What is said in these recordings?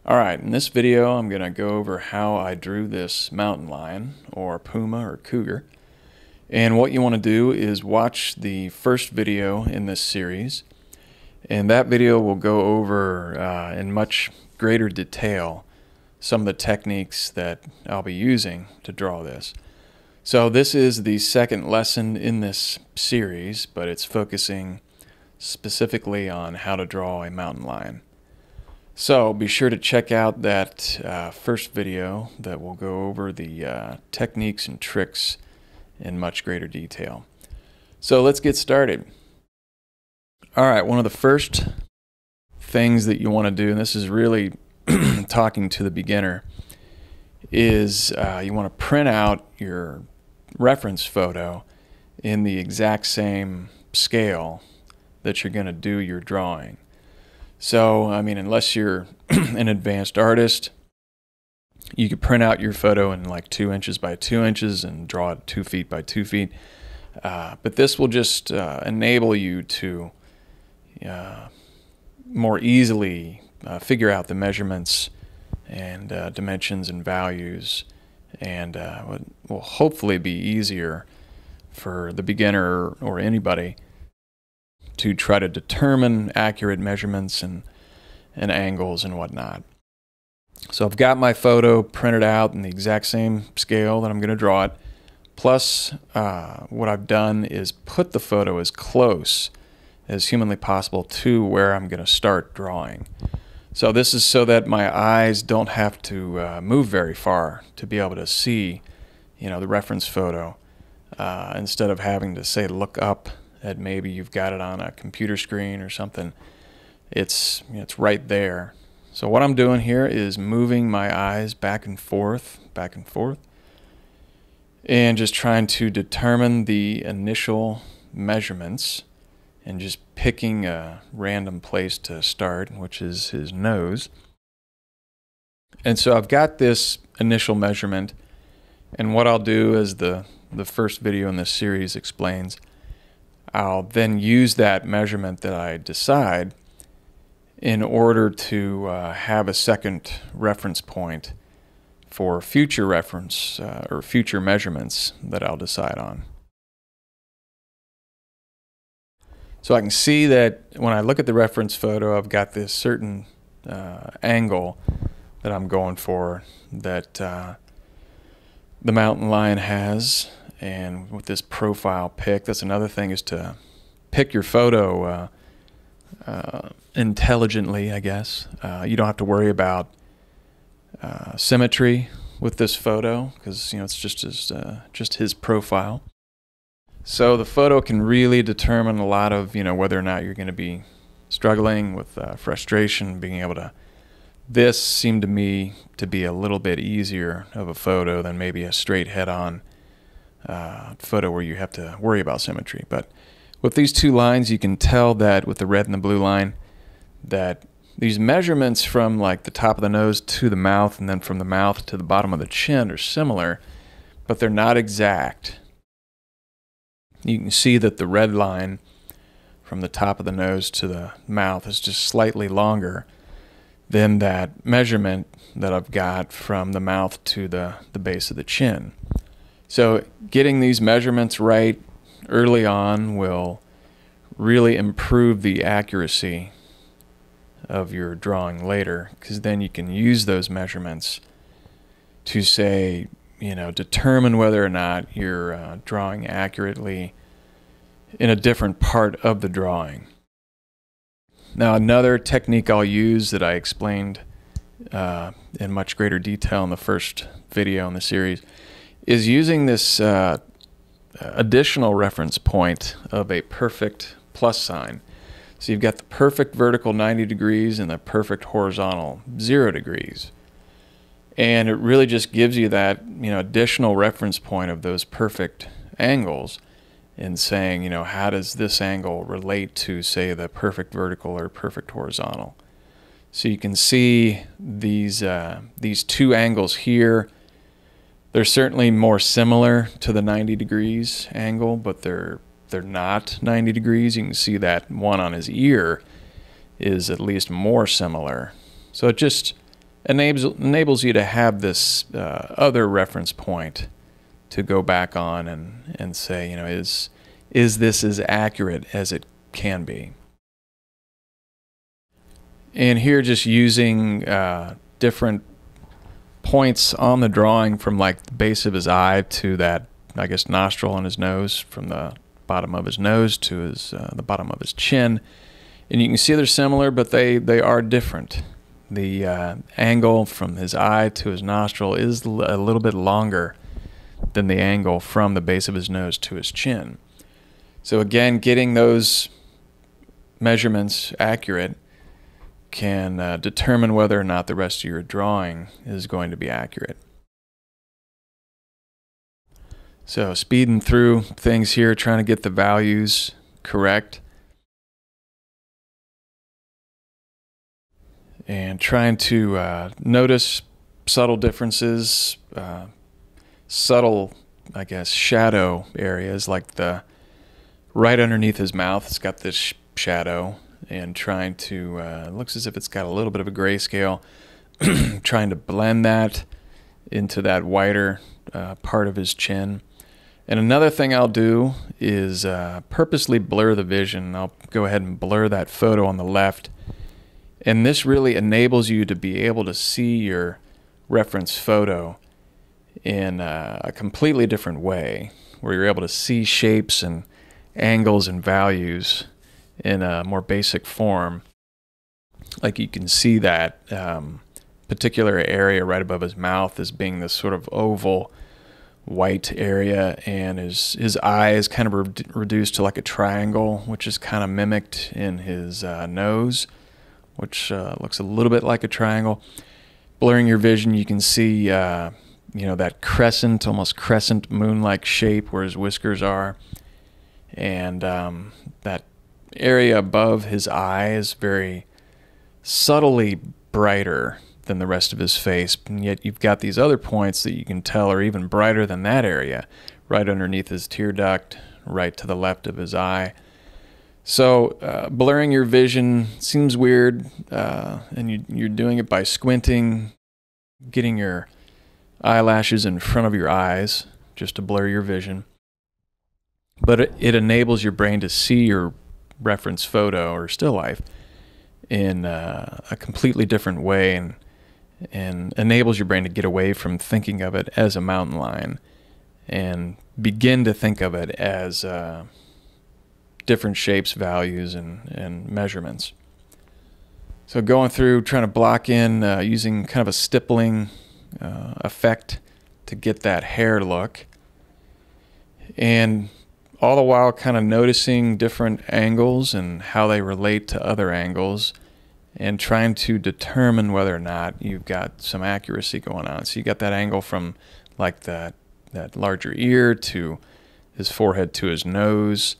Alright, in this video I'm going to go over how I drew this mountain lion, or puma, or cougar. And what you want to do is watch the first video in this series, and that video will go over in much greater detail some of the techniques that I'll be using to draw this. So this is the second lesson in this series, but it's focusing specifically on how to draw a mountain lion. So be sure to check out that first video that will go over the techniques and tricks in much greater detail. So let's get started. Alright, one of the first things that you want to do, and this is really talking to the beginner, is you want to print out your reference photo in the exact same scale that you're going to do your drawing. So, I mean, unless you're an advanced artist, you could print out your photo in like 2 inches by 2 inches and draw it 2 feet by 2 feet. But this will just enable you to more easily figure out the measurements and dimensions and values, and will hopefully be easier for the beginner or anybody to try to determine accurate measurements and angles and whatnot. So I've got my photo printed out in the exact same scale that I'm going to draw it. Plus, what I've done is put the photo as close as humanly possible to where I'm going to start drawing. So this is so that my eyes don't have to move very far to be able to see, the reference photo, instead of having to, say, look up at maybe you've got it on a computer screen or something. It's right there. So what I'm doing here is moving my eyes back and forth, and just trying to determine the initial measurements, and just picking a random place to start, which is his nose. And so I've got this initial measurement, and what I'll do, as the first video in this series explains, I'll then use that measurement that I decide in order to have a second reference point for future reference or future measurements that I'll decide on. So I can see that when I look at the reference photo, I've got this certain angle that I'm going for, that the mountain lion has. And with this profile pick, that's another thing, is to pick your photo intelligently, I guess. You don't have to worry about symmetry with this photo, because it's just his profile. So the photo can really determine a lot of whether or not you're going to be struggling with frustration, being able to. This seemed to me to be a little bit easier of a photo than maybe a straight head-on photo where you have to worry about symmetry. But with these two lines, you can tell that with the red and the blue line, that these measurements from like the top of the nose to the mouth, and then from the mouth to the bottom of the chin, are similar, but they're not exact. You can see that the red line from the top of the nose to the mouth is just slightly longer than that measurement that I've got from the mouth to the base of the chin. So getting these measurements right early on will really improve the accuracy of your drawing later, because then you can use those measurements to, say, determine whether or not you're drawing accurately in a different part of the drawing. Now, another technique I'll use that I explained in much greater detail in the first video in the series is using this additional reference point of a perfect plus sign. So you've got the perfect vertical 90 degrees and the perfect horizontal 0 degrees. And it really just gives you that additional reference point of those perfect angles, and saying, how does this angle relate to, say, the perfect vertical or perfect horizontal. So you can see these two angles here. They're certainly more similar to the 90 degrees angle, but they're not 90 degrees. You can see that one on his ear is at least more similar. So it just enables you to have this other reference point to go back on and say, you know, is this as accurate as it can be? And here, just using different points on the drawing from like the base of his eye to that, I guess, nostril on his nose, from the bottom of his nose to his the bottom of his chin. And you can see they're similar, but they are different. The angle from his eye to his nostril is a little bit longer than the angle from the base of his nose to his chin. So again, getting those measurements accurate can determine whether or not the rest of your drawing is going to be accurate. So speeding through things here, trying to get the values correct, and trying to notice subtle differences, subtle, I guess, shadow areas, like the right underneath his mouth, it's got this shadow, and trying to, it looks as if it's got a little bit of a grayscale, trying to blend that into that whiter part of his chin. And another thing I'll do is purposely blur the vision. I'll go ahead and blur that photo on the left. And this really enables you to be able to see your reference photo in a completely different way, where you're able to see shapes and angles and values in a more basic form. Like you can see that particular area right above his mouth as being this sort of oval white area, and his eye is kind of reduced to like a triangle, which is kind of mimicked in his nose, which looks a little bit like a triangle. Blurring your vision, you can see you know, that crescent, almost crescent moon-like shape where his whiskers are, and that area above his eye is very subtly brighter than the rest of his face, and yet you've got these other points that you can tell are even brighter than that area, right underneath his tear duct, right to the left of his eye. So blurring your vision seems weird, and you're doing it by squinting, getting your eyelashes in front of your eyes just to blur your vision. But it enables your brain to see your reference photo or still life in a completely different way, and enables your brain to get away from thinking of it as a mountain line and begin to think of it as different shapes, values, and measurements. So going through, trying to block in using kind of a stippling effect to get that hair look, and all the while kind of noticing different angles and how they relate to other angles, and trying to determine whether or not you've got some accuracy going on. So you got that angle from like that larger ear to his forehead to his nose,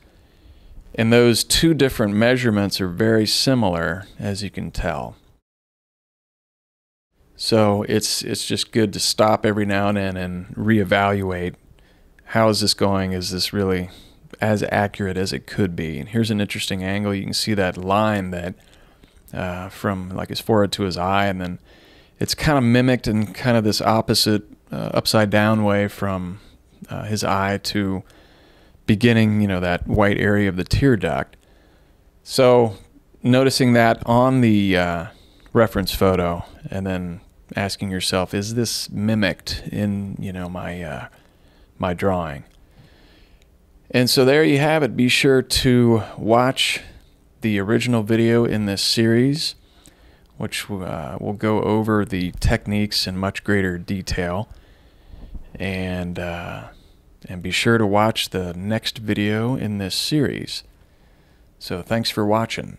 and those two different measurements are very similar, as you can tell. So it's just good to stop every now and then and reevaluate, how is this going? Is this really as accurate as it could be? And here's an interesting angle. You can see that line that from like his forehead to his eye, and then it's kind of mimicked in kind of this opposite upside down way from his eye to beginning, you know, that white area of the tear duct. So noticing that on the reference photo, and then asking yourself, is this mimicked in, you know, my drawing? And so there you have it. Be sure to watch the original video in this series, which will go over the techniques in much greater detail, and be sure to watch the next video in this series. So thanks for watching.